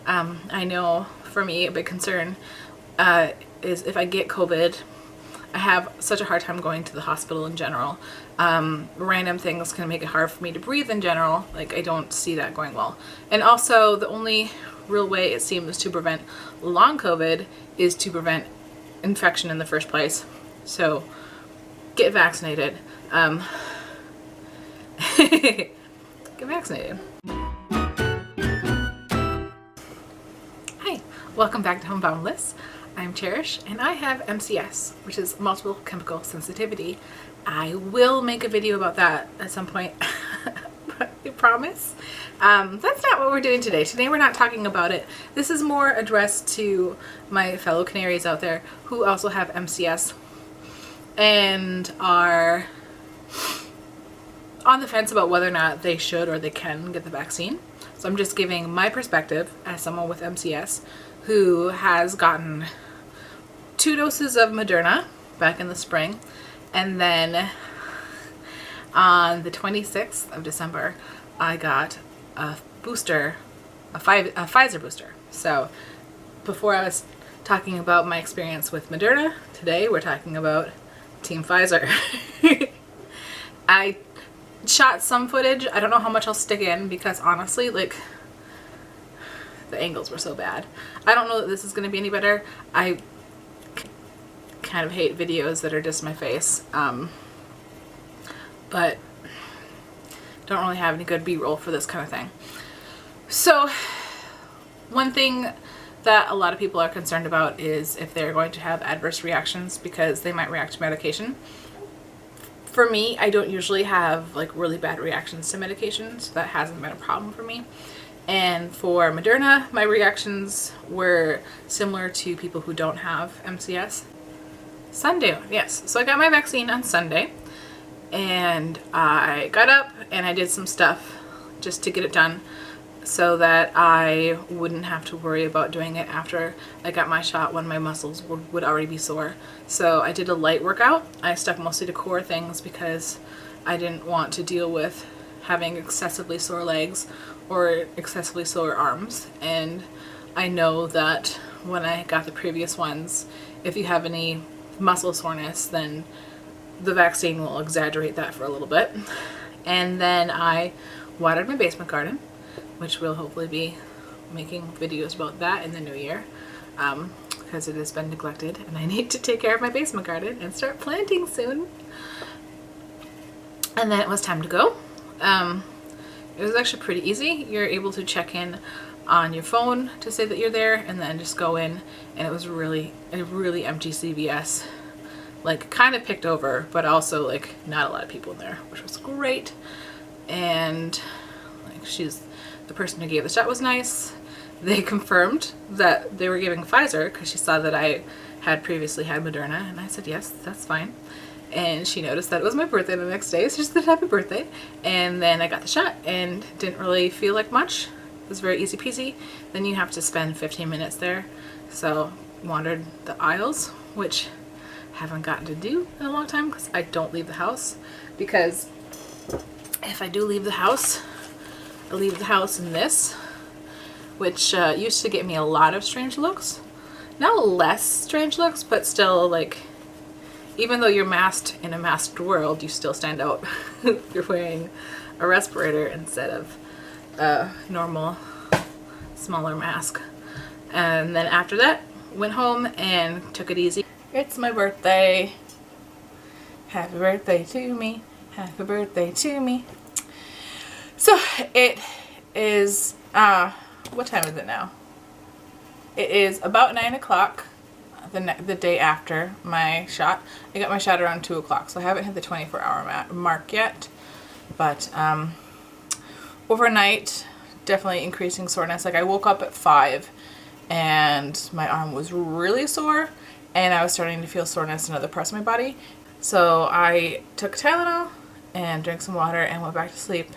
I know for me a big concern is if I get COVID, I have such a hard time going to the hospital in general. Random things can make it hard for me to breathe in general. Like, I don't see that going well. And also, the only real way it seems to prevent long COVID is to prevent infection in the first place. So, get vaccinated. Get vaccinated. Hi, welcome back to Homebound Bliss. I'm Cherish, and I have MCS, which is multiple chemical sensitivity. I will make a video about that at some point, I promise. That's not what we're doing today. Today we're not talking about it. This is more addressed to my fellow canaries out there who also have MCS and are on the fence about whether or not they should or they can get the vaccine. So I'm just giving my perspective as someone with MCS who has gotten 2 doses of Moderna back in the spring, and then on the 26th of December I got a booster, a Pfizer booster. So before I was talking about my experience with Moderna, today we're talking about Team Pfizer. I shot some footage. I don't know how much I'll stick in because honestly, like, the angles were so bad. I don't know that this is going to be any better. I kind of hate videos that are just my face, but don't really have any good b-roll for this kind of thing. So one thing that a lot of people are concerned about is if they're going to have adverse reactions because they might react to medication. For me, I don't usually have like really bad reactions to medication, so that hasn't been a problem for me. And for Moderna, my reactions were similar to people who don't have MCS. Sunday, yes. So I got my vaccine on Sunday, and I got up and I did some stuff just to get it done so that I wouldn't have to worry about doing it after I got my shot when my muscles would already be sore. So I did a light workout. I stuck mostly to core things because I didn't want to deal with having excessively sore legs or excessively sore arms. And I know that when I got the previous ones, if you have any muscle soreness, then the vaccine will exaggerate that for a little bit. And then I watered my basement garden, which we'll hopefully be making videos about that in the new year, because it has been neglected and I need to take care of my basement garden and start planting soon. And then it was time to go. It was actually pretty easy. You're able to check in on your phone to say that you're there and then just go in, and it was really a really empty CVS, like kind of picked over, but also like not a lot of people in there, which was great. And like, the person who gave the shot was nice. They confirmed that they were giving Pfizer because she saw that I had previously had Moderna, and I said yes, that's fine. And she noticed that it was my birthday the next day, so she said happy birthday. And then I got the shot and didn't really feel like much. It was very easy peasy. Then you have to spend 15 minutes there. So wandered the aisles, which I haven't gotten to do in a long time because I don't leave the house. Because if I do leave the house, I leave the house in this, which used to get me a lot of strange looks. Now less strange looks, but still, like, even though you're masked in a masked world, you still stand out. You're wearing a respirator instead of a normal, smaller mask. And then after that, went home and took it easy. It's my birthday. Happy birthday to me. Happy birthday to me. So it is, what time is it now? It is about 9 o'clock. The day after my shot. I got my shot around 2 o'clock, so I haven't hit the 24-hour mark yet. But overnight, definitely increasing soreness. Like, I woke up at 5 and my arm was really sore, and I was starting to feel soreness in other parts of my body. So I took Tylenol and drank some water and went back to sleep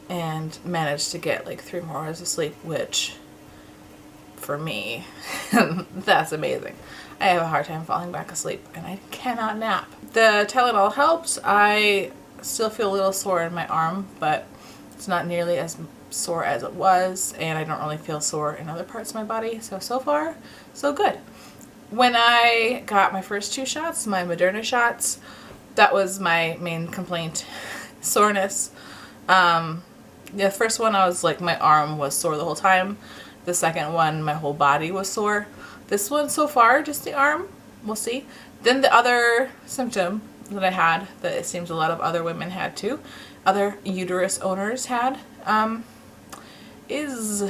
and managed to get like 3 more hours of sleep, which for me, that's amazing. I have a hard time falling back asleep and I cannot nap. The Tylenol helped. I still feel a little sore in my arm, but it's not nearly as sore as it was, and I don't really feel sore in other parts of my body. So far, so good. When I got my first 2 shots, my Moderna shots, that was my main complaint, soreness. The first one, I was like, my arm was sore the whole time. The second one, my whole body was sore. This one, so far, just the arm. We'll see. Then the other symptom that I had, that it seems a lot of other women had too, other uterus owners had, is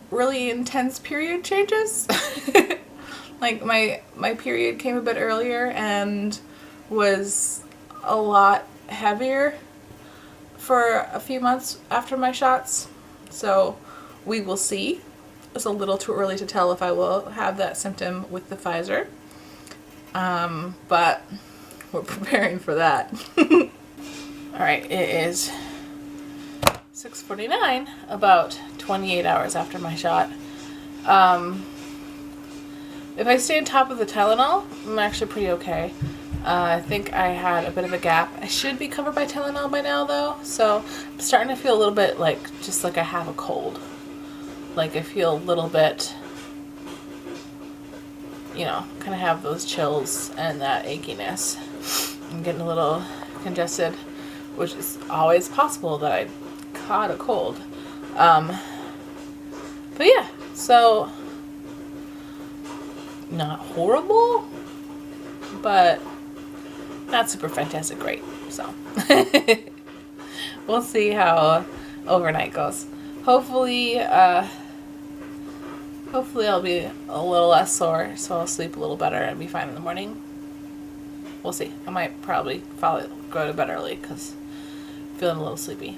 really intense period changes. Like my period came a bit earlier and was a lot heavier for a few months after my shots. So we will see. It's a little too early to tell if I will have that symptom with the Pfizer. But we're preparing for that. Alright, it is 6:49, about 28 hours after my shot. If I stay on top of the Tylenol, I'm actually pretty okay. I think I had a bit of a gap. I should be covered by Tylenol by now though, so I'm starting to feel a little bit like, just like I have a cold. Like I feel a little bit, you know, kind of have those chills and that achiness. I'm getting a little congested, which is always possible that I caught a cold. But yeah, so not horrible, but not super fantastic great. So we'll see how overnight goes. Hopefully I'll be a little less sore, so I'll sleep a little better and be fine in the morning. We'll see. I might probably go to bed early because I'm feeling a little sleepy.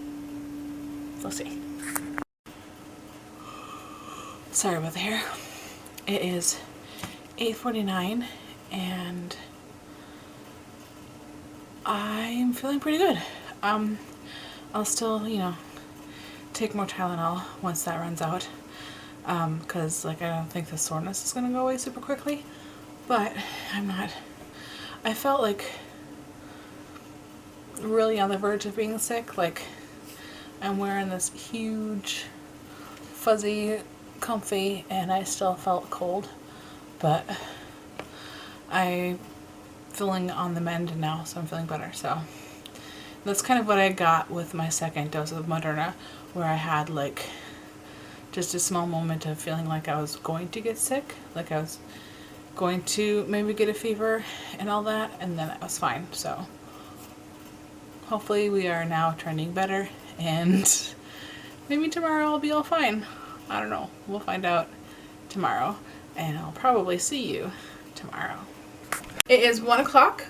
We'll see. Sorry about the hair. It is 8:49 and I'm feeling pretty good. I'll still, you know, take more Tylenol once that runs out. Because like I don't think the soreness is gonna go away super quickly, but I felt like really on the verge of being sick. Like I'm wearing this huge fuzzy comfy and I still felt cold, but I'm feeling on the mend now, so I'm feeling better. So that's kind of what I got with my second dose of Moderna, where I had like just a small moment of feeling like I was going to get sick, like I was going to maybe get a fever and all that, and then I was fine. So hopefully we are now trending better and maybe tomorrow I'll be all fine. I don't know. We'll find out tomorrow, and I'll probably see you tomorrow. It is 1 o'clock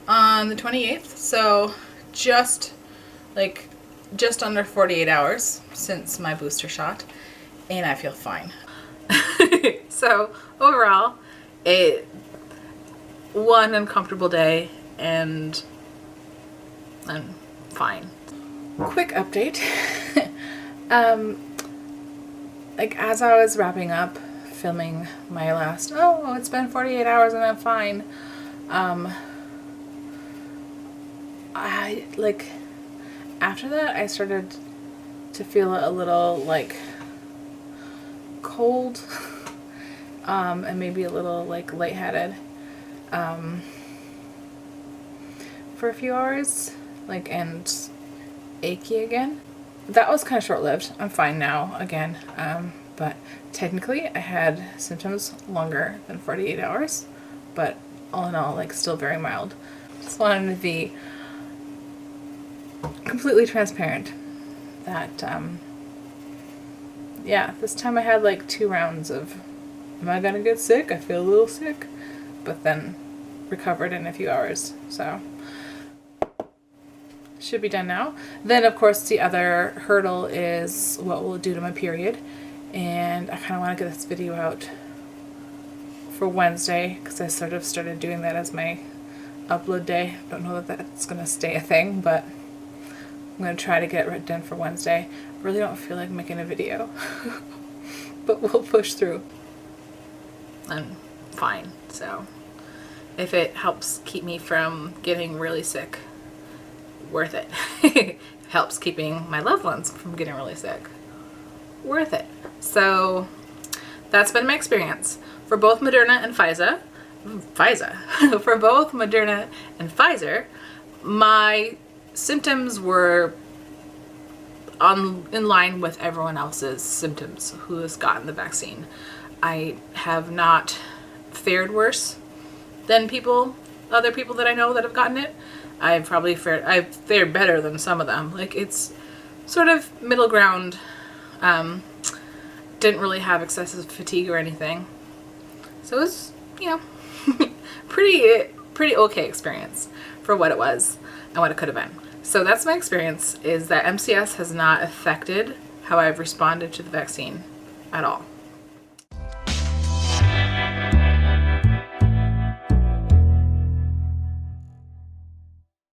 on the 28th, so just under 48 hours since my booster shot, and I feel fine. So overall, one uncomfortable day, and I'm fine. Quick update. Like as I was wrapping up filming my last, oh, it's been 48 hours and I'm fine. I like after that I started to feel a little like cold, and maybe a little like lightheaded, for a few hours, like, and achy again. That was kind of short-lived. I'm fine now again, but technically I had symptoms longer than 48 hours, but all in all, like, still very mild. Just wanted to be completely transparent that, yeah, this time I had like 2 rounds of, am I gonna get sick? I feel a little sick, but then recovered in a few hours, so should be done now. Then of course the other hurdle is what will it do to my period, and I kind of want to get this video out for Wednesday because I sort of started doing that as my upload day. Don't know that that's going to stay a thing, but I'm going to try to get it done for Wednesday. I really don't feel like making a video, but we'll push through. I'm fine, so if it helps keep me from getting really sick, worth it. If helps keeping my loved ones from getting really sick. Worth it. So that's been my experience for both Moderna and Pfizer. For both Moderna and Pfizer, my symptoms were in line with everyone else's symptoms who has gotten the vaccine. I have not fared worse than other people that I know that have gotten it. I've fared better than some of them. Like, it's sort of middle ground. Didn't really have excessive fatigue or anything. So it was, you know, pretty okay experience for what it was and what it could have been. So that's my experience, is that MCS has not affected how I've responded to the vaccine at all.